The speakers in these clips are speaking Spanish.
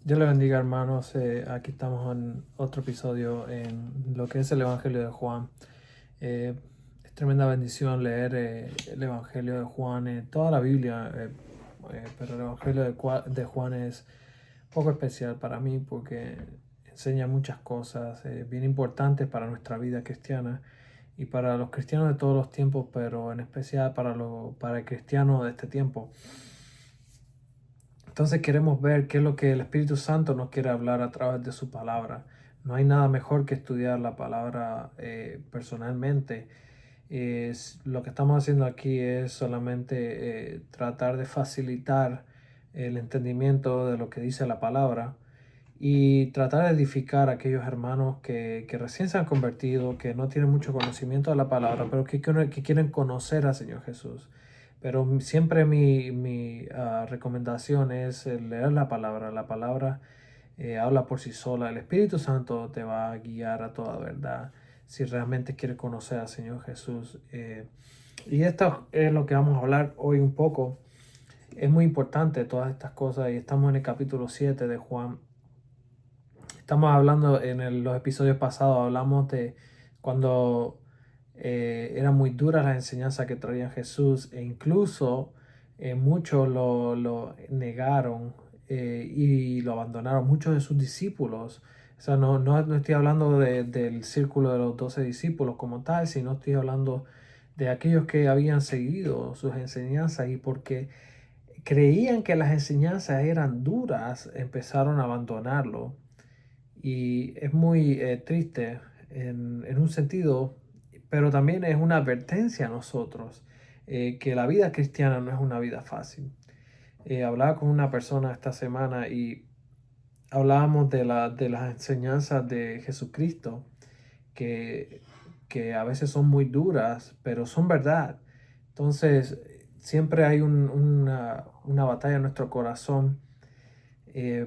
Dios le bendiga, hermanos. Aquí estamos en otro episodio en lo que es el Evangelio de Juan. Es tremenda bendición leer el Evangelio de Juan, toda la Biblia, pero el Evangelio de Juan es poco especial para mí porque enseña muchas cosas bien importantes para nuestra vida cristiana y para los cristianos de todos los tiempos, pero en especial para el cristiano de este tiempo. Entonces queremos ver qué es lo que el Espíritu Santo nos quiere hablar a través de su palabra. No hay nada mejor que estudiar la palabra personalmente. Lo que estamos haciendo aquí es solamente tratar de facilitar el entendimiento de lo que dice la palabra y tratar de edificar a aquellos hermanos que recién se han convertido, que no tienen mucho conocimiento de la palabra, pero que quieren conocer al Señor Jesús. Pero siempre mi recomendación es leer la palabra. La palabra habla por sí sola. El Espíritu Santo te va a guiar a toda verdad si realmente quieres conocer al Señor Jesús. Y esto es lo que vamos a hablar hoy un poco. Es muy importante todas estas cosas y estamos en el capítulo 7 de Juan. Estamos hablando los episodios pasados, hablamos de cuando eran muy duras las enseñanzas que traía Jesús e incluso muchos lo negaron y lo abandonaron, muchos de sus discípulos. O sea, no estoy hablando del círculo de los 12 discípulos como tal, sino estoy hablando de aquellos que habían seguido sus enseñanzas y porque creían que las enseñanzas eran duras, empezaron a abandonarlo. Y es muy triste en un sentido, pero también es una advertencia a nosotros que la vida cristiana no es una vida fácil. Hablaba con una persona esta semana y hablábamos de las enseñanzas de Jesucristo que, que a veces son muy duras, pero son verdad. Entonces, siempre hay una batalla en nuestro corazón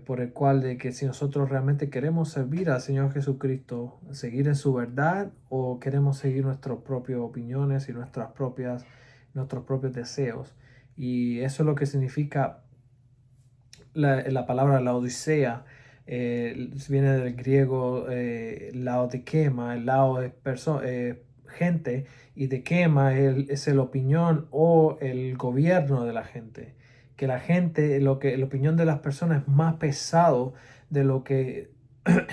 por el cual de que si nosotros realmente queremos servir al Señor Jesucristo, seguir en su verdad o queremos seguir nuestras propias opiniones y nuestros propios deseos. Y eso es lo que significa la palabra Laodicea. Viene del griego laodikema, el lao es gente y dekema es la opinión o el gobierno de la gente. Que la gente, la opinión de las personas es más pesado de lo que,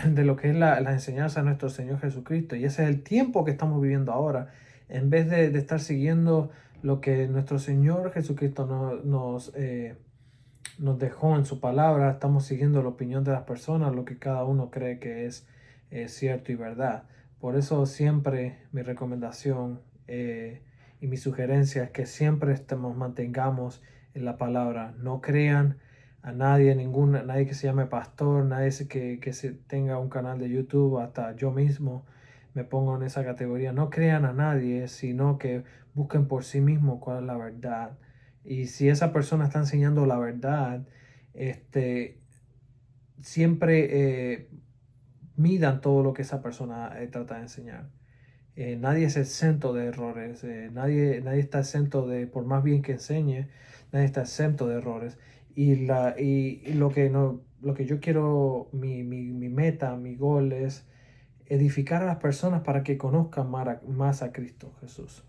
de lo que es la enseñanza de nuestro Señor Jesucristo. Y ese es el tiempo que estamos viviendo ahora. En vez de estar siguiendo lo que nuestro Señor Jesucristo nos dejó en su palabra, estamos siguiendo la opinión de las personas, lo que cada uno cree que es cierto y verdad. Por eso siempre mi recomendación y mi sugerencia es que siempre mantengamos en la palabra. No crean a nadie, nadie que se llame pastor, nadie que se tenga un canal de YouTube, hasta yo mismo me pongo en esa categoría. No crean a nadie, sino que busquen por sí mismos cuál es la verdad. Y si esa persona está enseñando la verdad, este, siempre midan todo lo que esa persona trata de enseñar. Nadie es exento de errores, nadie está exento de, por más bien que enseñe, nadie está exento de errores. Y lo que, no, lo que yo quiero, mi meta, mi gol es edificar a las personas para que conozcan más a Cristo Jesús.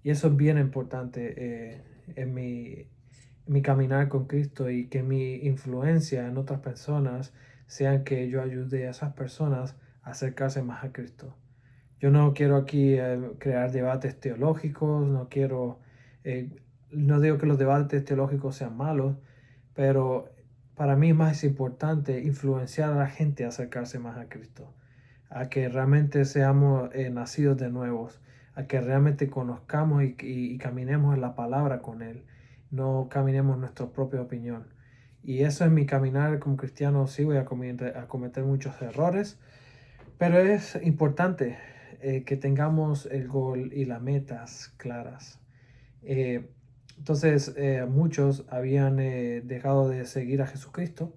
Y eso es bien importante en mi caminar con Cristo y que mi influencia en otras personas sean que yo ayude a esas personas a acercarse más a Cristo. Yo no quiero aquí crear debates teológicos, eh, no digo que los debates teológicos sean malos, pero para mí es más importante influenciar a la gente a acercarse más a Cristo, a que realmente seamos nacidos de nuevos, a que realmente conozcamos y caminemos en la palabra con Él, no caminemos nuestra propia opinión. Y eso es mi caminar como cristiano. Sí voy a cometer muchos errores, pero es importante que tengamos el gol y las metas claras. Eh, entonces, muchos habían dejado de seguir a Jesucristo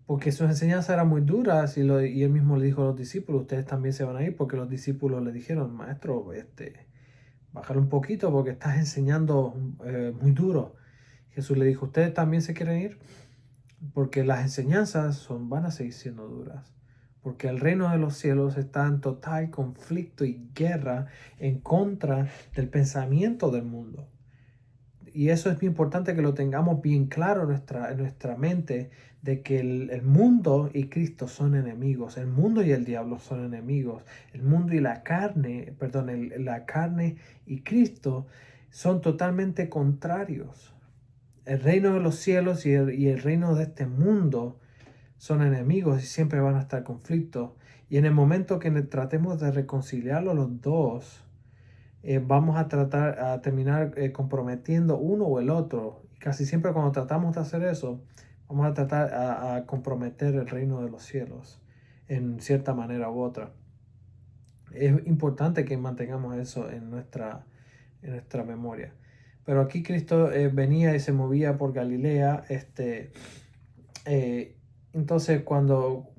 porque sus enseñanzas eran muy duras y él mismo le dijo a los discípulos, ustedes también se van a ir, porque los discípulos le dijeron, maestro, bájale un poquito porque estás enseñando muy duro. Jesús le dijo, ¿ustedes también se quieren ir? porque las enseñanzas van a seguir siendo duras. Porque el reino de los cielos está en total conflicto y guerra en contra del pensamiento del mundo. Y eso es muy importante que lo tengamos bien claro en nuestra mente, de que el mundo y Cristo son enemigos. El mundo y el diablo son enemigos. El mundo y la carne, perdón, la carne y Cristo son totalmente contrarios. El reino de los cielos y el reino de este mundo son enemigos y siempre van a estar conflictos. Y en el momento que tratemos de reconciliarlo los dos, vamos a tratar a terminar comprometiendo uno o el otro. Y casi siempre cuando tratamos de hacer eso, vamos a tratar a comprometer el reino de los cielos en cierta manera u otra. Es importante que mantengamos eso en nuestra memoria. Pero aquí Cristo venía y se movía por Galilea. Eh, entonces cuando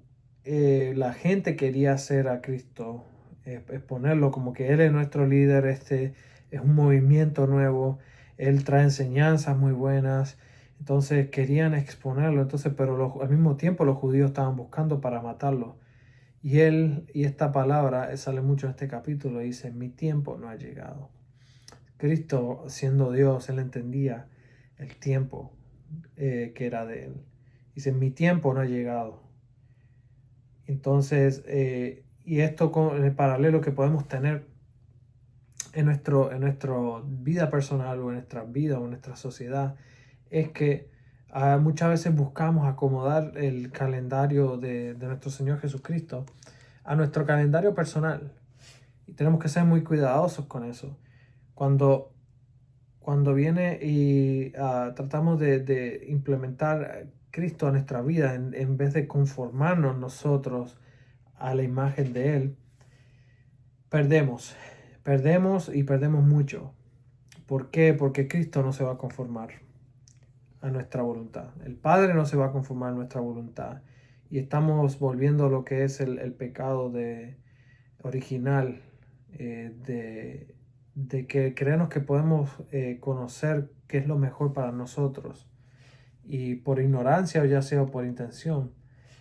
la gente quería hacer a Cristo, exponerlo como que Él es nuestro líder, es un movimiento nuevo, Él trae enseñanzas muy buenas, entonces querían exponerlo, entonces, pero al mismo tiempo los judíos estaban buscando para matarlo. Y esta palabra sale mucho en este capítulo, dice, mi tiempo no ha llegado. Cristo, siendo Dios, Él entendía el tiempo que era de Él. Dice, mi tiempo no ha llegado. Entonces, y esto en el paralelo que podemos tener en nuestra vida personal o en nuestra vida o en nuestra sociedad, es que muchas veces buscamos acomodar el calendario de nuestro Señor Jesucristo a nuestro calendario personal. Y tenemos que ser muy cuidadosos con eso. Cuando viene y tratamos de implementar Cristo a nuestra vida en vez de conformarnos nosotros a la imagen de Él, perdemos y perdemos mucho. ¿Por qué? Porque Cristo no se va a conformar a nuestra voluntad. El Padre no se va a conformar a nuestra voluntad. Y estamos volviendo a lo que es el pecado original de que creemos que podemos conocer qué es lo mejor para nosotros. Y por ignorancia o ya sea por intención.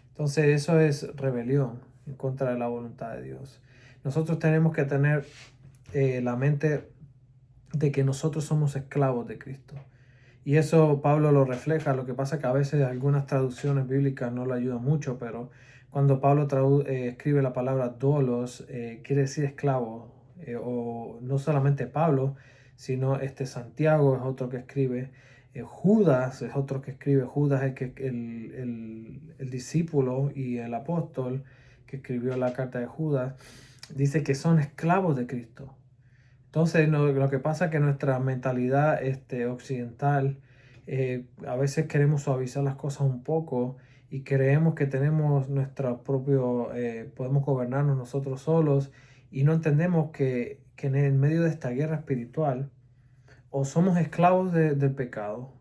Entonces eso es rebelión en contra de la voluntad de Dios. Nosotros tenemos que tener la mente de que nosotros somos esclavos de Cristo. Y eso Pablo lo refleja. Lo que pasa es que a veces algunas traducciones bíblicas no lo ayudan mucho, pero cuando Pablo escribe la palabra dolos, quiere decir esclavo. O no solamente Pablo, sino Santiago es otro que escribe. Judas es otro que escribe. Judas es el discípulo y el apóstol que escribió la carta de Judas. Dice que son esclavos de Cristo. Entonces, lo que pasa es que nuestra mentalidad occidental, a veces queremos suavizar las cosas un poco y creemos que tenemos nuestro propio, podemos gobernarnos nosotros solos y no entendemos que en el medio de esta guerra espiritual o somos esclavos del pecado,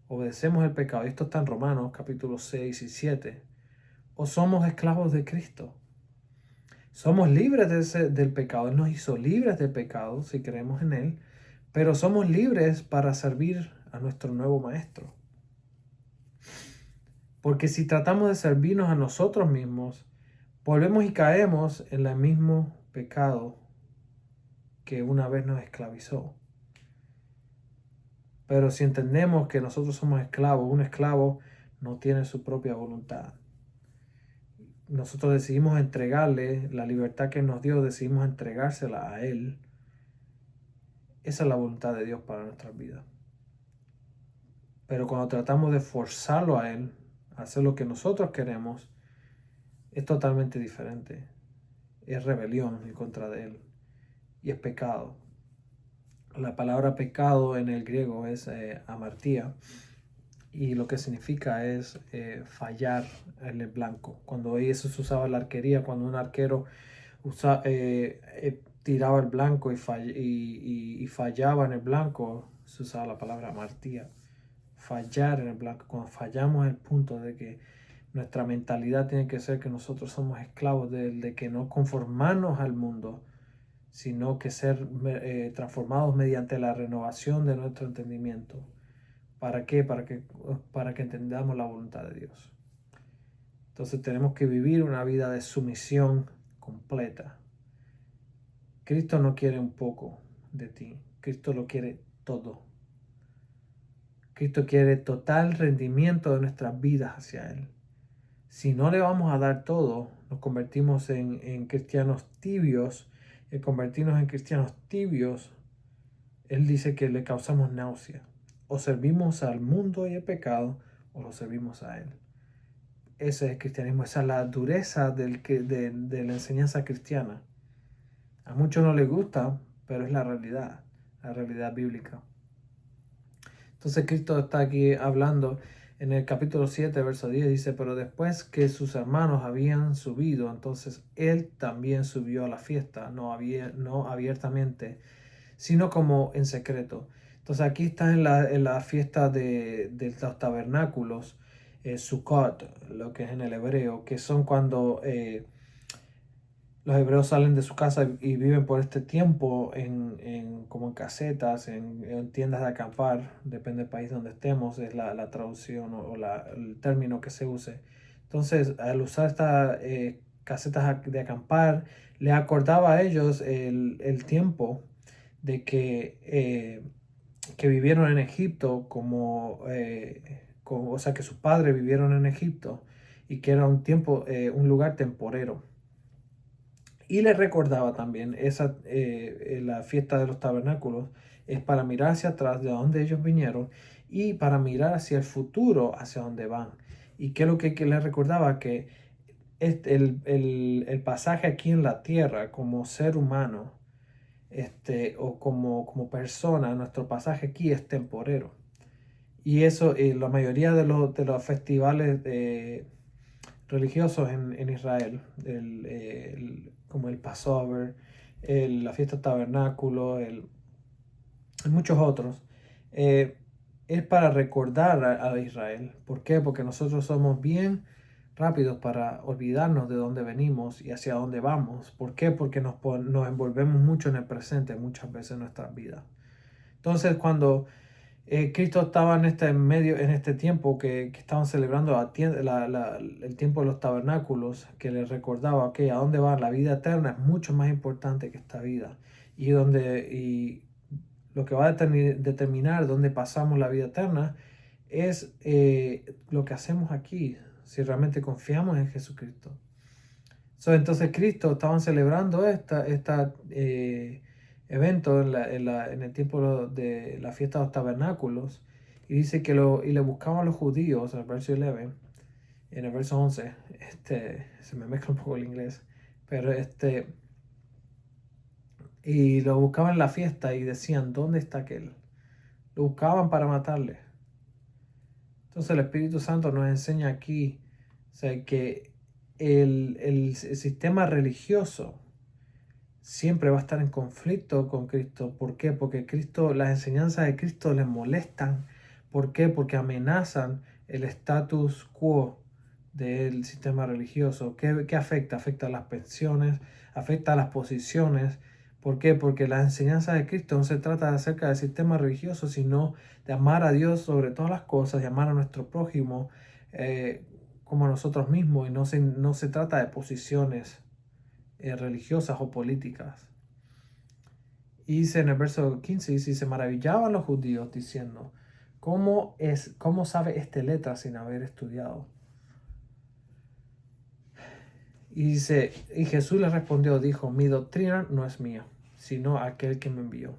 obedecemos el pecado, y esto está en Romanos capítulos 6 y 7, o somos esclavos de Cristo. Somos libres del pecado. Él nos hizo libres del pecado si creemos en Él, pero somos libres para servir a nuestro nuevo Maestro. Porque si tratamos de servirnos a nosotros mismos, volvemos y caemos en el mismo pecado que una vez nos esclavizó. Pero si entendemos que nosotros somos esclavos, un esclavo no tiene su propia voluntad. Nosotros decidimos entregarle la libertad que nos dio, decidimos entregársela a Él. Esa es la voluntad de Dios para nuestras vidas. Pero cuando tratamos de forzarlo a Él a hacer lo que nosotros queremos, es totalmente diferente. Es rebelión en contra de Él. Y es pecado. La palabra pecado en el griego es amartía. Y lo que significa es fallar en el blanco. Cuando eso se usaba en la arquería, cuando un arquero tiraba el blanco y fallaba en el blanco, se usaba la palabra amartía. Fallar en el blanco. Cuando fallamos el punto de que nuestra mentalidad tiene que ser que nosotros somos esclavos de que no conformarnos al mundo, sino que ser transformados mediante la renovación de nuestro entendimiento ¿Para qué? Para que entendamos la voluntad de Dios. Entonces tenemos que vivir una vida de sumisión completa. Cristo no quiere un poco de ti. Cristo lo quiere todo. Cristo quiere total rendimiento de nuestras vidas hacia Él. Si no le vamos a dar todo, nos convertimos en cristianos tibios. Y convertirnos en cristianos tibios, Él dice que le causamos náusea. O servimos al mundo y el pecado, o lo servimos a Él. Ese es el cristianismo, esa es la dureza de la enseñanza cristiana. A muchos no les gusta, pero es la realidad bíblica. Entonces Cristo está aquí hablando en el capítulo 7, verso 10, dice, pero después que sus hermanos habían subido, entonces Él también subió a la fiesta, no abiertamente, sino como en secreto. Entonces aquí está en la fiesta de los tabernáculos, Sukkot, lo que es en el hebreo, que son cuando los hebreos salen de su casa y viven por este tiempo como en casetas, en tiendas de acampar, depende del país donde estemos, es la traducción o el término que se use. Entonces, al usar estas casetas de acampar, le acordaba a ellos el tiempo de que vivieron en Egipto, o sea, que sus padres vivieron en Egipto y que era un tiempo, un lugar temporero. Y les recordaba también la fiesta de los tabernáculos es para mirar hacia atrás de donde ellos vinieron y para mirar hacia el futuro, hacia donde van. Y que lo que les recordaba que el pasaje aquí en la tierra como ser humano o como persona, nuestro pasaje aquí es temporero. Y eso, la mayoría de los festivales religiosos en Israel, como el Passover, la fiesta tabernáculo, y muchos otros, es para recordar a Israel. ¿Por qué? Porque nosotros somos bien rápidos para olvidarnos de dónde venimos y hacia dónde vamos. ¿Por qué? Porque nos envolvemos mucho en el presente muchas veces en nuestras vidas. Entonces, cuando Cristo estaba en este tiempo que estaban celebrando el tiempo de los tabernáculos, que les recordaba que a dónde va la vida eterna es mucho más importante que esta vida. Y lo que va a determinar dónde pasamos la vida eterna es lo que hacemos aquí, si realmente confiamos en Jesucristo. Entonces Cristo estaban celebrando esta evento en el tiempo de la fiesta de los tabernáculos y dice que y le buscaban a los judíos en el verso 11, en el verso 11, se me mezcla un poco el inglés, pero y lo buscaban en la fiesta y decían, ¿dónde está aquel? Lo buscaban para matarle. Entonces el Espíritu Santo nos enseña aquí, o sea, que el sistema religioso siempre va a estar en conflicto con Cristo. ¿Por qué? Porque las enseñanzas de Cristo les molestan. ¿Por qué? Porque amenazan el status quo del sistema religioso. ¿Qué afecta? Afecta a las pensiones, afecta a las posiciones. ¿Por qué? Porque la enseñanza de Cristo no se trata acerca del sistema religioso, sino de amar a Dios sobre todas las cosas y amar a nuestro prójimo como a nosotros mismos. Y no se trata de posiciones religiosas o políticas. Y dice en el verso 15, dice, se maravillaban los judíos diciendo, ¿cómo sabe este letra sin haber estudiado? Y dice, y Jesús le respondió, dijo, mi doctrina no es mía, sino aquel que me envió.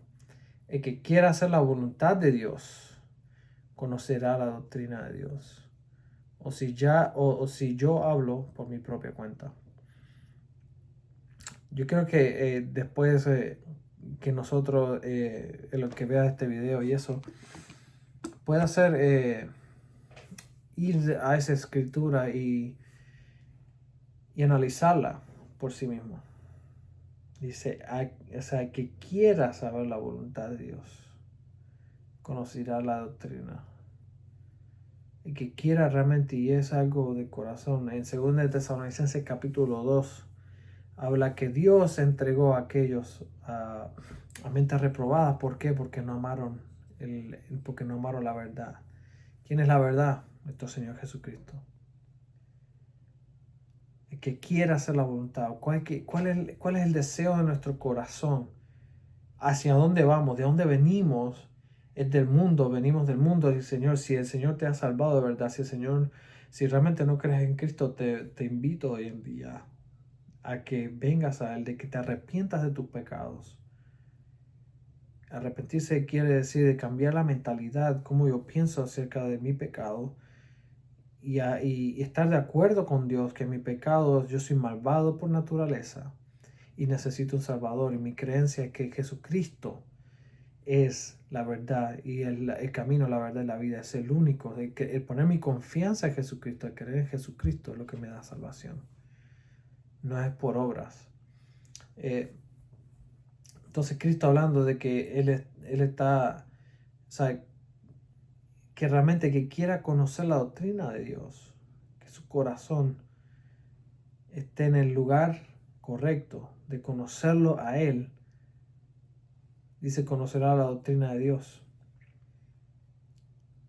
El que quiera hacer la voluntad de Dios, conocerá la doctrina de Dios. O si yo hablo por mi propia cuenta. Yo creo que después que nosotros, lo que vea este video y eso, pueda hacer ir a esa escritura y analizarla por sí mismo. Dice, o sea, que quiera saber la voluntad de Dios, conocerá la doctrina. Y que quiera realmente, y es algo de corazón. En 2 de Tesalonicenses capítulo 2, habla que Dios entregó a aquellos a mentes reprobadas. ¿Por qué? Porque no amaron la verdad. ¿Quién es la verdad? Nuestro Señor Jesucristo. El que quiere hacer la voluntad. ¿Cuál es el deseo de nuestro corazón? ¿Hacia dónde vamos? ¿De dónde venimos? Es del mundo, venimos del mundo. Y Señor, si el Señor te ha salvado de verdad, si realmente no crees en Cristo, te invito hoy en día a que vengas a Él, de que te arrepientas de tus pecados. Arrepentirse quiere decir de cambiar la mentalidad, cómo yo pienso acerca de mi pecado y estar de acuerdo con Dios que mi pecado, yo soy malvado por naturaleza y necesito un Salvador, y mi creencia es que Jesucristo es la verdad y el camino, la verdad y la vida, es el único. El poner mi confianza en Jesucristo, el creer en Jesucristo es lo que me da salvación, no es por obras. Entonces Cristo hablando de que Él está, o sea, que realmente que quiera conocer la doctrina de Dios, que su corazón esté en el lugar correcto de conocerlo a Él. Dice, conocerá la doctrina de Dios.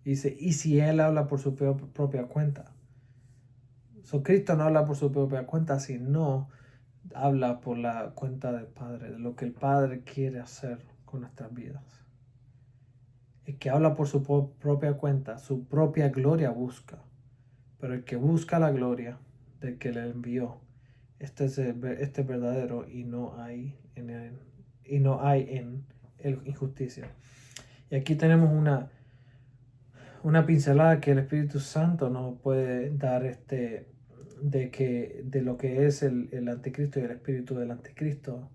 Dice, y si Él habla por su propia cuenta. Cristo no habla por su propia cuenta, sino habla por la cuenta del Padre, de lo que el Padre quiere hacer con nuestras vidas. El que habla por su propia cuenta, su propia gloria busca. Pero el que busca la gloria del que le envió, este es verdadero y no hay en él injusticia. Y aquí tenemos una pincelada que el Espíritu Santo nos puede dar de lo que es el anticristo y el espíritu del anticristo.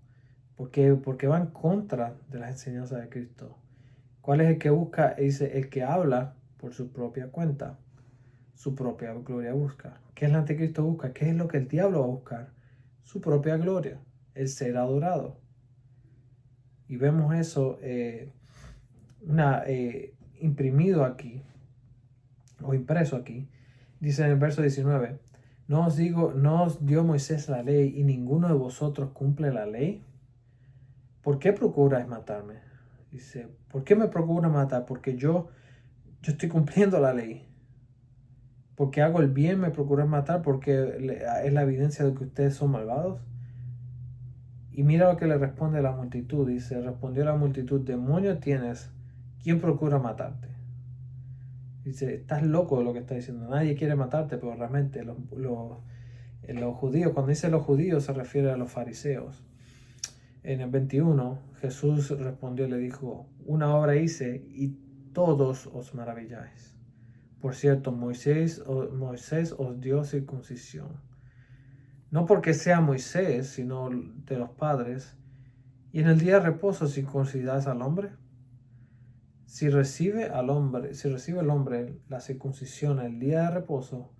Porque va en contra de las enseñanzas de Cristo. ¿Cuál es el que busca? Dice, el que habla por su propia cuenta, su propia gloria busca. ¿Qué es el anticristo busca? ¿Qué es lo que el diablo va a buscar? Su propia gloria, el ser adorado. Y vemos eso imprimido aquí, o impreso aquí. Dice en el verso 19, no os dio Moisés la ley y ninguno de vosotros cumple la ley. ¿Por qué procuráis matarme? Dice, ¿por qué me procura matar? Porque yo estoy cumpliendo la ley. Porque hago el bien, me procuran matar, porque es la evidencia de que ustedes son malvados. Y mira lo que le responde la multitud. Dice, respondió la multitud, demonio tienes, ¿quién procura matarte? Dice, estás loco de lo que está diciendo. Nadie quiere matarte, pero realmente los judíos, cuando dice los judíos se refiere a los fariseos. En el 21, Jesús respondió y le dijo, una obra hice y todos os maravilláis. Por cierto, Moisés os dio circuncisión. No porque sea Moisés, sino de los padres. Y en el día de reposo circuncidáis al hombre. Si recibe el hombre la circuncisión en el día de reposo,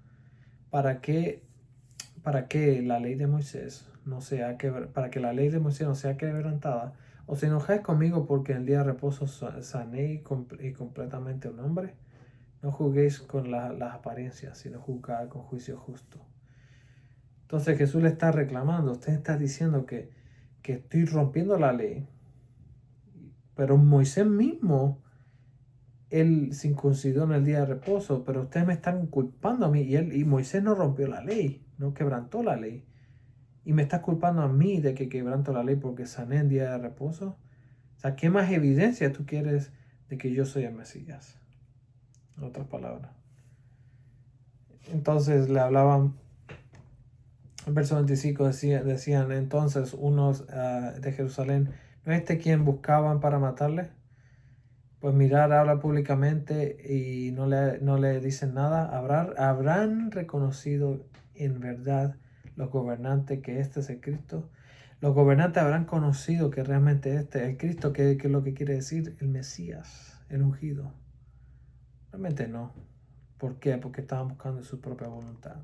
¿para qué la ley de Moisés para que la ley de Moisés no sea quebrantada? ¿Os enojáis conmigo porque en el día de reposo sané y completamente un hombre? No juzguéis con las apariencias, sino juzgad con juicio justo. Entonces Jesús le está reclamando, usted está diciendo que estoy rompiendo la ley, pero Moisés mismo, él circuncidó en el día de reposo, pero ustedes me están culpando a mí, y Moisés no rompió la ley, no quebrantó la ley, y me estás culpando a mí de que quebranto la ley porque sané en día de reposo. O sea, ¿qué más evidencia tú quieres de que yo soy el Mesías? En otras palabras. Entonces le hablaban, en verso 25 decían entonces unos de Jerusalén, ¿no es este quien buscaban para matarle? Pues mirar, habla públicamente y no le dicen nada. ¿Habrán reconocido en verdad los gobernantes que este es el Cristo? Los gobernantes habrán conocido que realmente este es el Cristo, que es lo que quiere decir el Mesías, el ungido. Realmente no. ¿Por qué? Porque estaban buscando su propia voluntad.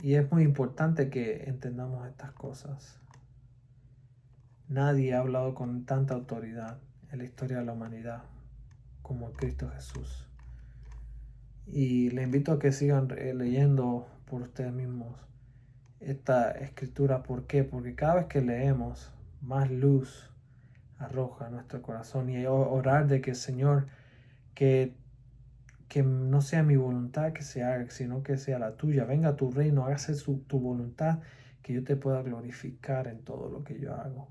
Y es muy importante que entendamos estas cosas. Nadie ha hablado con tanta autoridad en la historia de la humanidad como Cristo Jesús. Y le invito a que sigan leyendo por ustedes mismos esta escritura. ¿Por qué? Porque cada vez que leemos, más luz arroja nuestro corazón, y orar de que el Señor que, que no sea mi voluntad que se haga, sino que sea la tuya. Venga tu reino, hágase tu voluntad, que yo te pueda glorificar en todo lo que yo hago.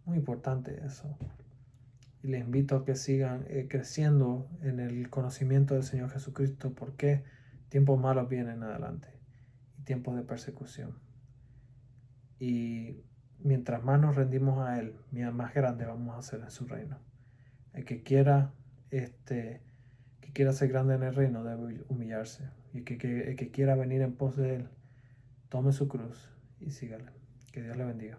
Muy importante eso. Y les invito a que sigan creciendo en el conocimiento del Señor Jesucristo, porque tiempos malos vienen adelante y tiempos de persecución. Y mientras más nos rendimos a Él, más grande vamos a ser en su reino. El que quiera, que quiera ser grande en el reino debe humillarse. Y el que quiera venir en pos de Él, tome su cruz y sígale. Que Dios le bendiga.